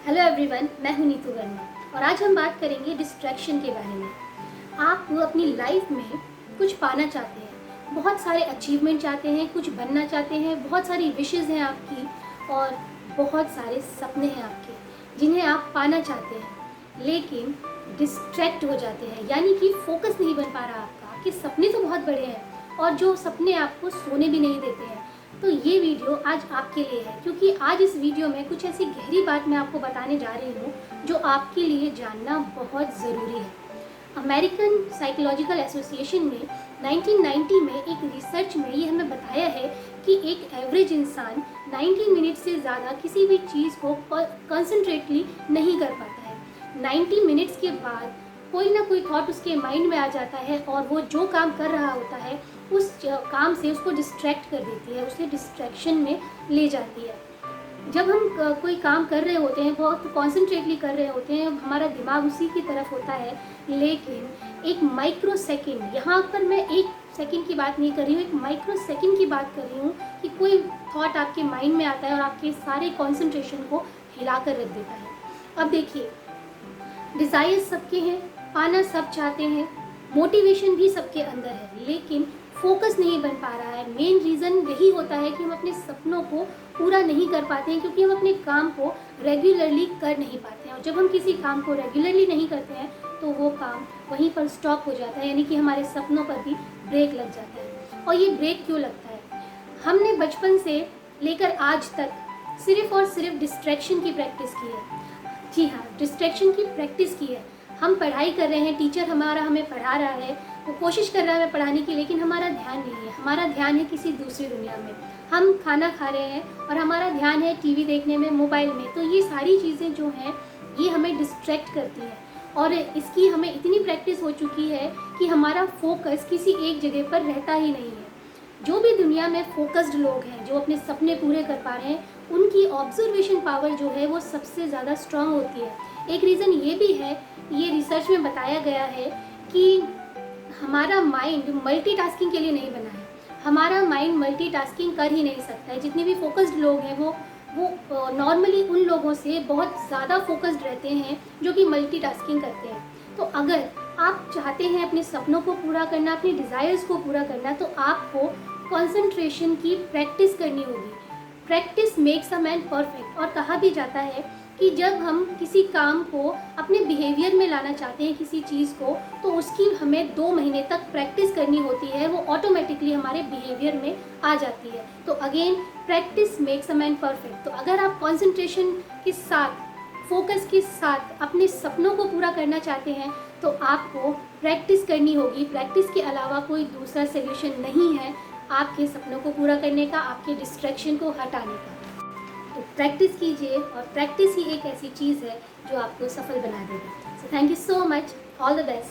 Hello everyone, मैं हूं नीतू वर्मा और आज हम बात करेंगे डिस्ट्रैक्शन के बारे में। आप अपनी लाइफ में कुछ पाना चाहते हैं, बहुत सारे अचीवमेंट चाहते हैं, कुछ बनना चाहते हैं, बहुत सारी विशेज़ हैं आपकी और बहुत सारे सपने हैं आपके जिन्हें आप पाना चाहते हैं, लेकिन डिस्ट्रैक्ट हो जाते हैं, यानी कि फोकस नहीं बन पा रहा आपका। आपके सपने तो बहुत बड़े हैं और जो सपने आपको सोने भी नहीं देते हैं। तो ये वीडियो आज आपके लिए है, क्योंकि आज इस वीडियो में कुछ ऐसी गहरी बात मैं आपको बताने जा रही हूँ जो आपके लिए जानना बहुत ज़रूरी है। अमेरिकन साइकोलॉजिकल एसोसिएशन ने 1990 में एक रिसर्च में ये हमें बताया है कि एक एवरेज इंसान 90 मिनट से ज़्यादा किसी भी चीज़ को कंसंट्रेटली नहीं कर पाता है। 90 मिनट्स के बाद कोई ना कोई थॉट उसके माइंड में आ जाता है और वो जो काम कर रहा होता है उस काम से उसको डिस्ट्रैक्ट कर देती है, उसे डिस्ट्रैक्शन में ले जाती है। जब हम कोई काम कर रहे होते हैं, बहुत कॉन्सेंट्रेटली कर रहे होते हैं, हमारा दिमाग उसी की तरफ होता है, लेकिन एक माइक्रो सेकेंड, यहाँ पर मैं एक सेकेंड की बात नहीं कर रही हूँ, एक माइक्रो सेकेंड की बात कर रही हूँ कि कोई थॉट आपके माइंड में आता है और आपके सारे कॉन्सेंट्रेशन को हिला कर रख देता है। अब देखिए, डिज़ायर सबके हैं, पाना सब चाहते हैं, मोटिवेशन भी सबके अंदर है, लेकिन फोकस नहीं बन पा रहा है। मेन रीज़न यही होता है कि हम अपने सपनों को पूरा नहीं कर पाते हैं, क्योंकि हम अपने काम को रेगुलरली कर नहीं पाते हैं। और जब हम किसी काम को रेगुलरली नहीं करते हैं तो वो काम वहीं पर स्टॉप हो जाता है, यानी कि हमारे सपनों पर भी ब्रेक लग जाता है। और ये ब्रेक क्यों लगता है? हमने बचपन से लेकर आज तक सिर्फ और सिर्फ डिस्ट्रैक्शन की प्रैक्टिस की है। जी हाँ, डिस्ट्रैक्शन की प्रैक्टिस की है। हम पढ़ाई कर रहे हैं, टीचर हमें पढ़ा रहा है, वो कोशिश कर रहा है हमें पढ़ाने की, लेकिन हमारा ध्यान नहीं है, हमारा ध्यान है किसी दूसरी दुनिया में। हम खाना खा रहे हैं और हमारा ध्यान है टीवी देखने में, मोबाइल में। तो ये सारी चीज़ें जो हैं ये हमें डिस्ट्रैक्ट करती हैं और इसकी हमें इतनी प्रैक्टिस हो चुकी है कि हमारा फोकस किसी एक जगह पर रहता ही नहीं है। जो भी दुनिया में फोकस्ड लोग हैं, जो अपने सपने पूरे कर पा रहे हैं, उनकी ऑब्जर्वेशन पावर जो है वो सबसे ज़्यादा स्ट्रांग होती है। एक रीज़न ये भी है, ये रिसर्च में बताया गया है कि हमारा माइंड मल्टीटास्किंग के लिए नहीं बना है। हमारा माइंड मल्टीटास्किंग कर ही नहीं सकता है। जितने भी फोकस्ड लोग हैं वो नॉर्मली उन लोगों से बहुत ज़्यादा फोकस्ड रहते हैं जो कि मल्टीटास्किंग करते हैं। तो अगर आप चाहते हैं अपने सपनों को पूरा करना, अपने डिज़ायर्स को पूरा करना, तो आपको कंसंट्रेशन की प्रैक्टिस करनी होगी। Practice makes a man perfect. और कहा भी जाता है कि जब हम किसी काम को अपने बिहेवियर में लाना चाहते हैं, किसी चीज़ को, तो उसकी हमें 2 महीने तक प्रैक्टिस करनी होती है, वो ऑटोमेटिकली हमारे बिहेवियर में आ जाती है। तो again, practice makes a man perfect. तो अगर आप कंसंट्रेशन के साथ, फोकस के साथ अपने सपनों को पूरा करना चाहते हैं तो आपको प्रैक्टिस करनी होगी। प्रैक्टिस के अलावा कोई दूसरा सोल्यूशन नहीं है आपके सपनों को पूरा करने का, आपके डिस्ट्रैक्शन को हटाने का। तो प्रैक्टिस कीजिए, और प्रैक्टिस ही एक ऐसी चीज़ है जो आपको सफल बना देगी। So thank you so much, all the best.